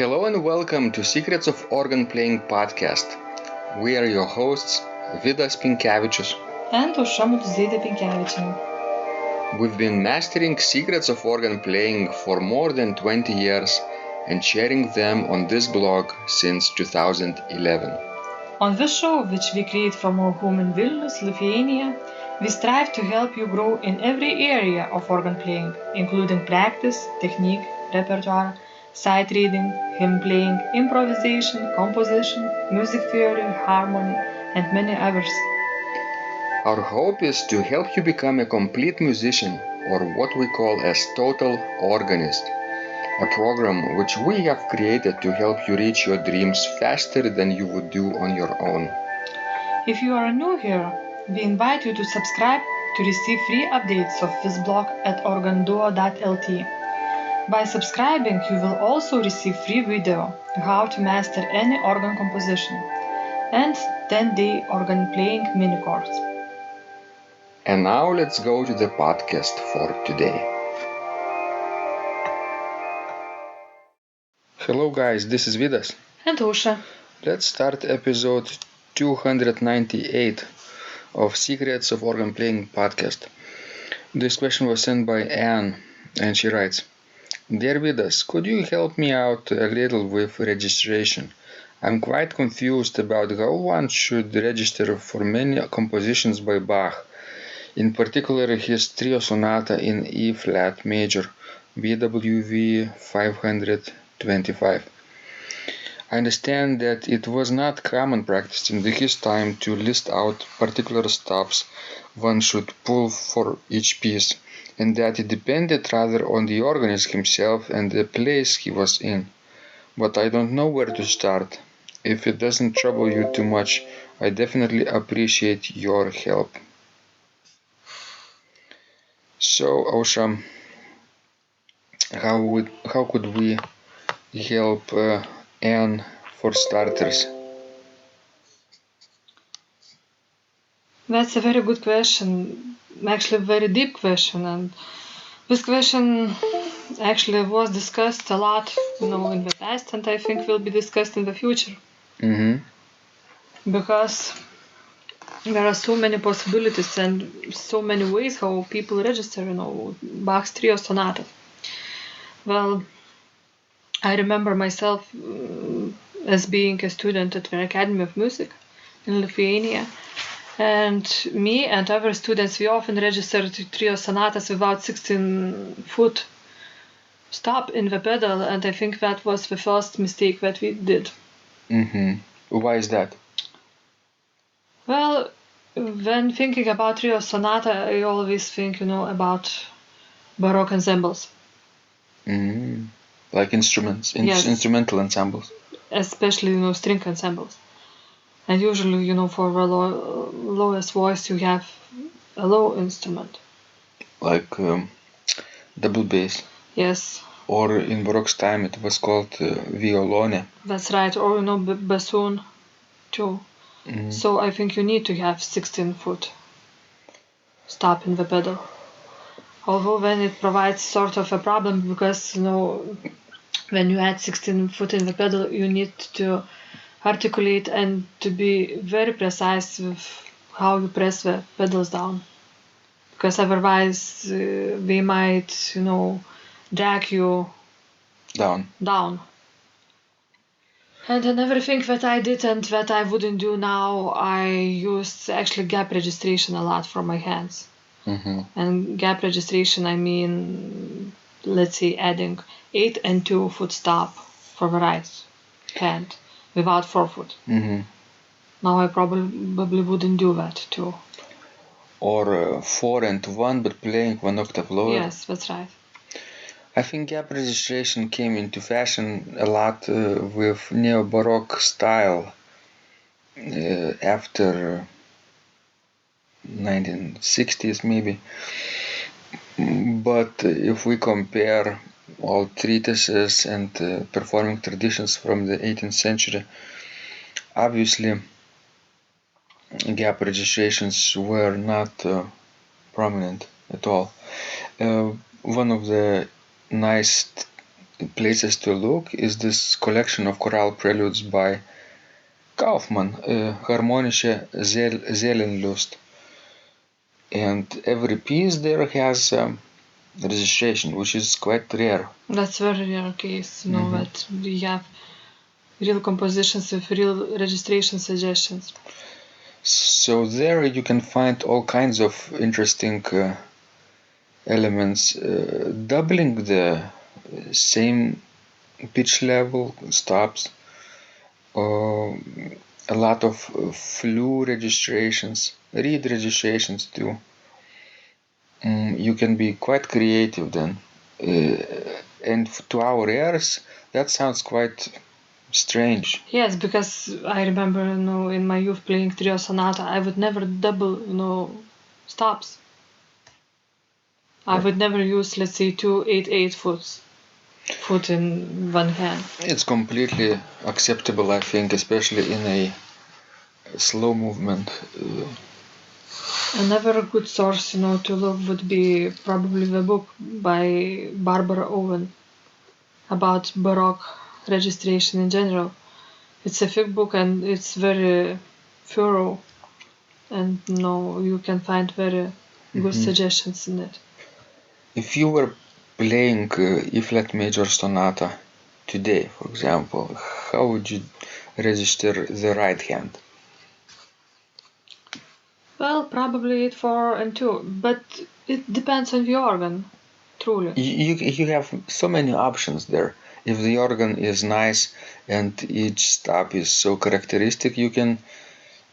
Hello and welcome to Secrets of Organ Playing podcast. We are your hosts, Vidas and We've been mastering secrets of organ playing for more than 20 years and sharing them on this blog since 2011. On this show, which we create from our home in Vilnius, Lithuania, we strive to help you grow in every area of organ playing, including practice, technique, repertoire, sight reading, hymn playing, improvisation, composition, music theory, harmony, and many others. Our hope is to help you become a complete musician, or what we call as total organist, a program which we have created to help you reach your dreams faster than you would do on your own. If you are new here, we invite you to subscribe to receive free updates of this blog at organduo.lt. By subscribing, you will also receive free video how to master any organ composition and 10-day organ playing mini course. And now let's go to the podcast for today. Hello guys, this is Vidas. And Usha. Let's start episode 298 of Secrets of Organ Playing podcast. This question was sent by Anne and she writes, Dear Vidas, could you help me out a little with registration? I'm quite confused about how one should register for many compositions by Bach, in particular his Trio Sonata in E flat major, BWV 525. I understand that it was not common practice in his time to list out particular stops one should pull for each piece, and that it depended rather on the organist himself and the place he was in. But I don't know where to start. If it doesn't trouble you too much, I definitely appreciate your help. So, Ausha, how could we help Anne for starters? That's a very good question, actually a very deep question, and this question actually was discussed a lot, in the past, and I think will be discussed in the future. Because there are so many possibilities and so many ways how people register, Bach's Trio Sonata. Well, I remember myself as being a student at the Academy of Music in Lithuania. And me and other students, we often registered Trio Sonatas without 16-foot stop in the pedal. And I think that was the first mistake that we did. Why is that? Well, when thinking about Trio Sonata, I always think, about Baroque ensembles. Like instruments, Yes. Instrumental ensembles. Especially, string ensembles. And usually, for the lowest voice, you have a low instrument. Like double bass. Yes. Or in Baroque's time, it was called violone. That's right. Or, bassoon, too. So I think you need to have 16-foot stop in the pedal. Although then it provides sort of a problem because, when you add 16-foot in the pedal, you need to articulate and to be very precise with how you press the pedals down. Because otherwise they might, drag you down. And another thing that I did and that I wouldn't do now, I used actually gap registration a lot for my hands. And gap registration, I mean, let's say adding 8 and 2-foot stop for the right hand without 4-foot. Now I probably wouldn't do that too. Or 4 and 1 but playing 1 octave lower. Yes, that's right. I think gap registration came into fashion a lot with neo-Baroque style after 1960s maybe. But if we compare all treatises and performing traditions from the 18th century, obviously gap registrations were not prominent at all. One of the nice places to look is this collection of chorale preludes by Kaufmann, Harmonische Seelenlust. And every piece there has registration, which is quite rare. That's very rare case, that we have real compositions with real registration suggestions. So there you can find all kinds of interesting elements, doubling the same pitch level, stops, a lot of flu registrations, reed registrations too. You can be quite creative then. And to our ears, that sounds quite strange. Yes, because I remember, in my youth playing Trio Sonata, I would never double, stops. I would never use, let's say, 2-8-8 foot in one hand. It's completely acceptable, I think, especially in a slow movement. Another good source, to look would be probably the book by Barbara Owen about Baroque registration in general. It's a thick book and it's very thorough, and you can find very good suggestions in it. If you were playing E-flat major sonata today, for example, how would you register the right hand? Well, probably 8-4 and 2, but it depends on the organ, truly. You have so many options there. If the organ is nice and each stop is so characteristic, you can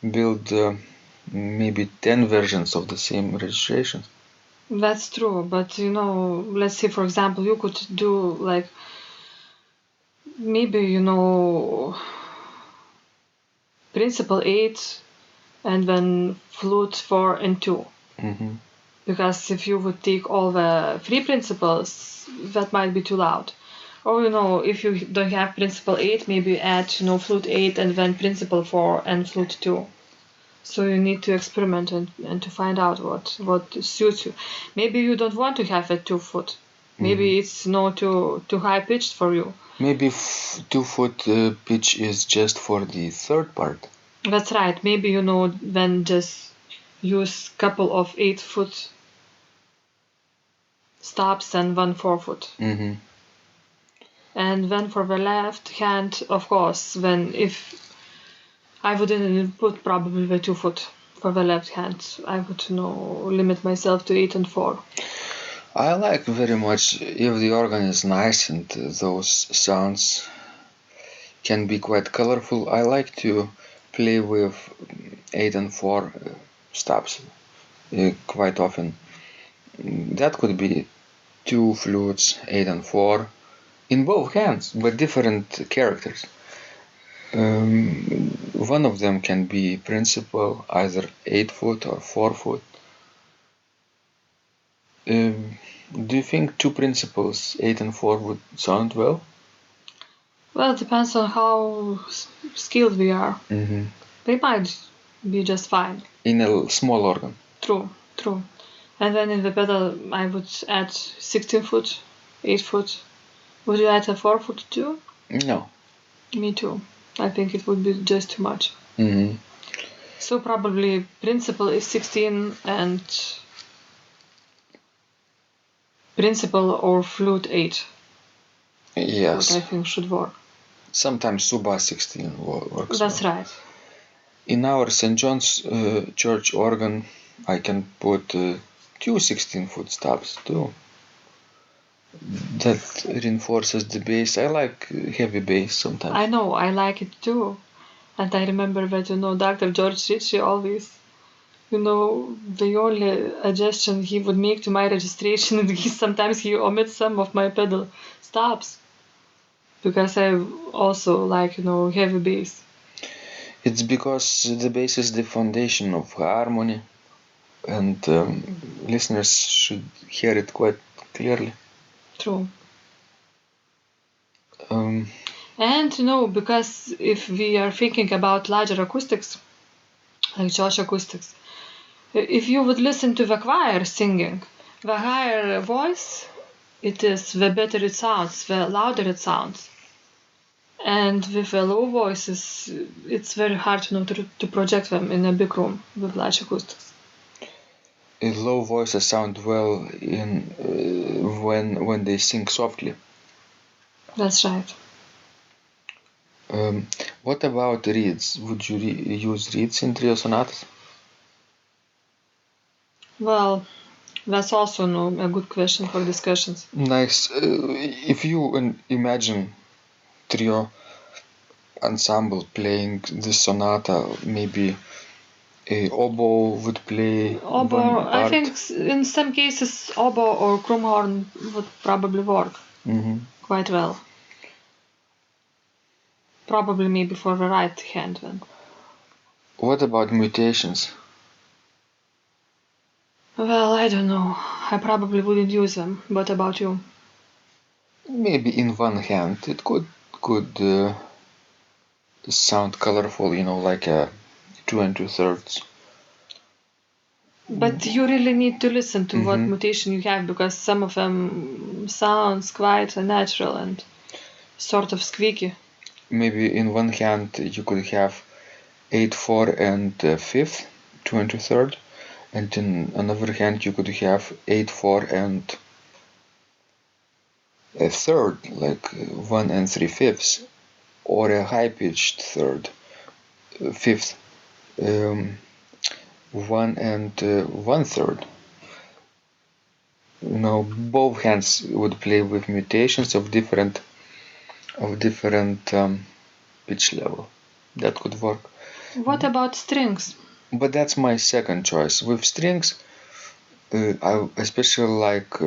build maybe 10 versions of the same registration. That's true, but let's say, for example, you could do like maybe principal 8 and then flute 4 and 2. Because if you would take all the three principals, that might be too loud. Or if you don't have principal 8, maybe add flute 8 and then principal 4 and flute 2. So you need to experiment and to find out what suits you. Maybe you don't want to have a 2 foot. Maybe it's too high pitched for you. Maybe 2 foot pitch is just for the third part. That's right. Maybe then just use couple of 8 foot stops and 1 4 foot. And then for the left hand, of course, if I wouldn't put probably the 2 foot for the left hand. I would limit myself to 8 and 4. I like very much if the organ is nice and those sounds can be quite colorful. I like to play with 8 and 4 stops quite often. That could be 2 flutes, 8 and 4, in both hands, but different characters. One of them can be principal, either 8 foot or 4 foot. Do you think 2 principals, 8 and 4, would sound well? Well, it depends on how skilled we are. They might be just fine. In a small organ. True. And then in the pedal, I would add 16 foot, 8 foot. Would you add a 4 foot too? No. Me too. I think it would be just too much. So probably principal is 16 and principal or flute 8. Yes. What I think should work. Sometimes Suba 16 works. That's well. right. In our St. John's church organ, I can put 2 16-foot stops too. That reinforces the bass. I like heavy bass sometimes. I know, I like it too. And I remember that, Dr. George Ritchie always, the only adjustment he would make to my registration, sometimes he omits some of my pedal stops. Because I also like, heavy bass. It's because the bass is the foundation of harmony, and listeners should hear it quite clearly. True. And because if we are thinking about larger acoustics, like church acoustics, if you would listen to the choir singing, the higher voice it is, the better it sounds, the louder it sounds. And with the low voices, it's very hard to project them in a big room with large acoustics. Low voices sound well in when they sing softly. That's right. What about reeds? Would you use reeds in trio sonatas? Well, that's also a good question for discussions. Nice. If you imagine trio ensemble playing this sonata, maybe a oboe would play Oboe, one part. I think in some cases oboe or krumhorn would probably work quite well. Probably maybe for the right hand then. What about mutations? Well, I don't know. I probably wouldn't use them. What about you? Maybe in one hand it could sound colorful, like a 2 2/3. But you really need to listen to what mutation you have, because some of them sounds quite natural and sort of squeaky. Maybe in one hand you could have 8/4 and 5th, 2 2/3, and in another hand you could have 8/4 and a third, like 1 3/5, or a high-pitched third, fifth, 1 1/3. Both hands would play with mutations of different pitch level. That could work. What about strings? But that's my second choice. With strings, I especially like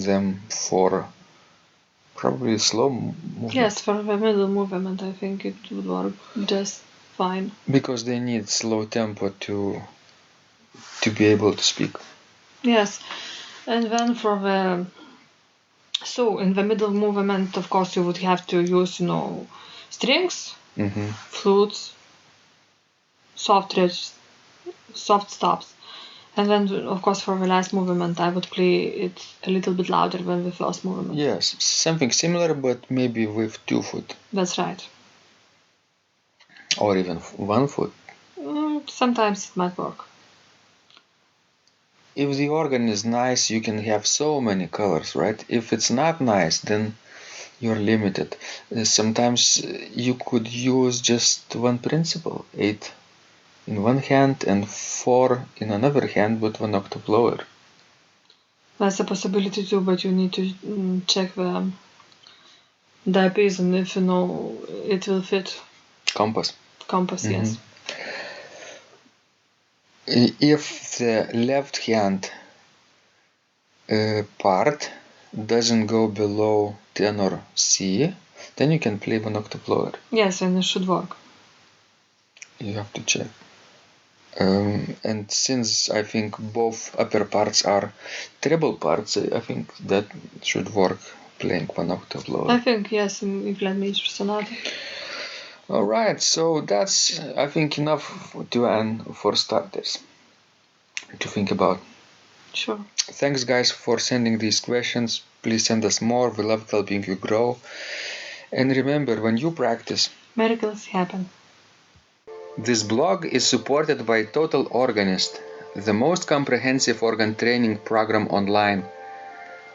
them for probably slow movement. Yes, for the middle movement, I think it would work just fine. Because they need slow tempo to be able to speak. Yes, and then for the in the middle movement, of course, you would have to use strings, flutes, soft stops. And then, of course, for the last movement, I would play it a little bit louder than the first movement. Yes, something similar, but maybe with 2 foot. That's right. Or even 1 foot. Sometimes it might work. If the organ is nice, you can have so many colors, right? If it's not nice, then you're limited. Sometimes you could use just one principle, 8 in one hand and 4 in another hand with 1 octave lower. That's a possibility too, but you need to check the diapason if it will fit. Compass, yes. If the left hand part doesn't go below tenor C, then you can play 1 octave lower. Yes, and it should work. You have to check. And since I think both upper parts are treble parts, I think that should work playing 1 octave lower. I think, yes, in flat major sonata. Alright, so that's, I think, enough for starters to think about. Sure. Thanks, guys, for sending these questions. Please send us more. We love helping you grow. And remember, when you practice, miracles happen. This blog is supported by Total Organist, the most comprehensive organ training program online,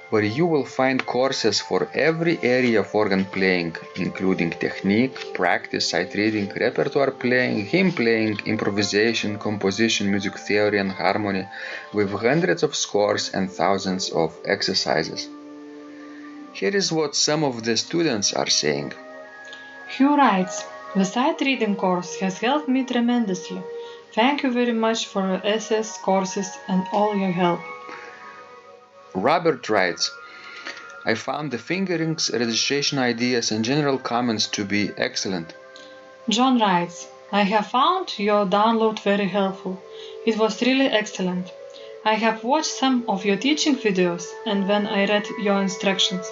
where you will find courses for every area of organ playing, including technique, practice, sight reading, repertoire playing, hymn playing, improvisation, composition, music theory and harmony, with hundreds of scores and thousands of exercises. Here is what some of the students are saying. Hugh writes, "The sight reading course has helped me tremendously. Thank you very much for your essays, courses, and all your help." Robert writes, "I found the fingerings, registration ideas, and general comments to be excellent." John writes, "I have found your download very helpful. It was really excellent. I have watched some of your teaching videos, and when I read your instructions,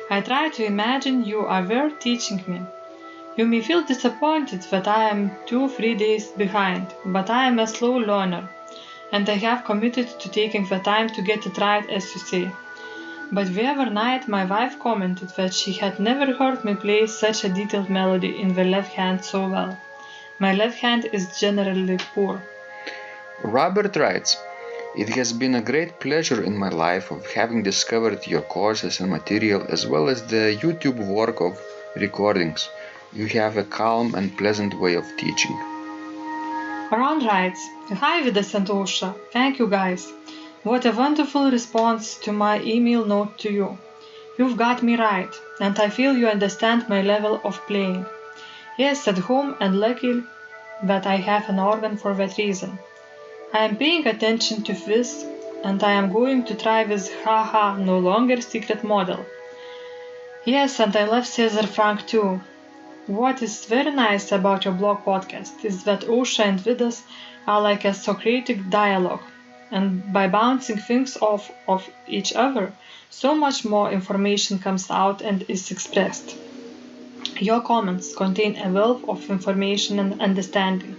I tried to imagine you are there teaching me. You may feel disappointed that I am 2-3 days behind, but I am a slow learner, and I have committed to taking the time to get it right, as you say. But the other night my wife commented that she had never heard me play such a detailed melody in the left hand so well. My left hand is generally poor. Robert writes, "It has been a great pleasure in my life of having discovered your courses and material as well as the YouTube work of recordings. You have a calm and pleasant way of teaching." Ron writes, "Hi Vidas and Ausra, thank you guys. What a wonderful response to my email note to you. You've got me right, and I feel you understand my level of playing. Yes, at home and lucky that I have an organ for that reason. I am paying attention to this, and I am going to try this haha no longer secret model. Yes, and I love Cesar Frank too. What is very nice about your blog podcast is that Ausra and Vidas are like a Socratic dialogue, and by bouncing things off of each other, so much more information comes out and is expressed. Your comments contain a wealth of information and understanding.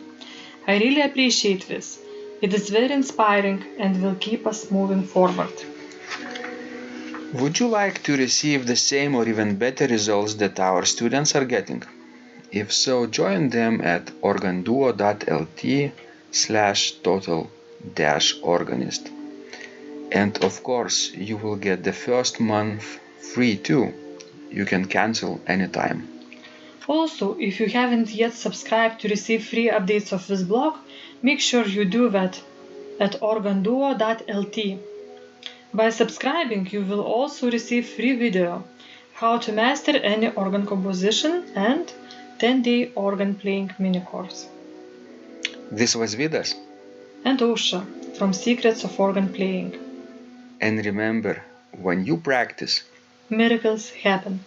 I really appreciate this. It is very inspiring and will keep us moving forward." Would you like to receive the same or even better results that our students are getting? If so, join them at organduo.lt/total-organist. And of course, you will get the first month free too. You can cancel anytime. Also, if you haven't yet subscribed to receive free updates of this blog, make sure you do that at organduo.lt. By subscribing, you will also receive free video, how to master any organ composition and 10-day organ playing mini course. This was Vidas. And Ausra from Secrets of Organ Playing. And remember, when you practice, Miracles happen.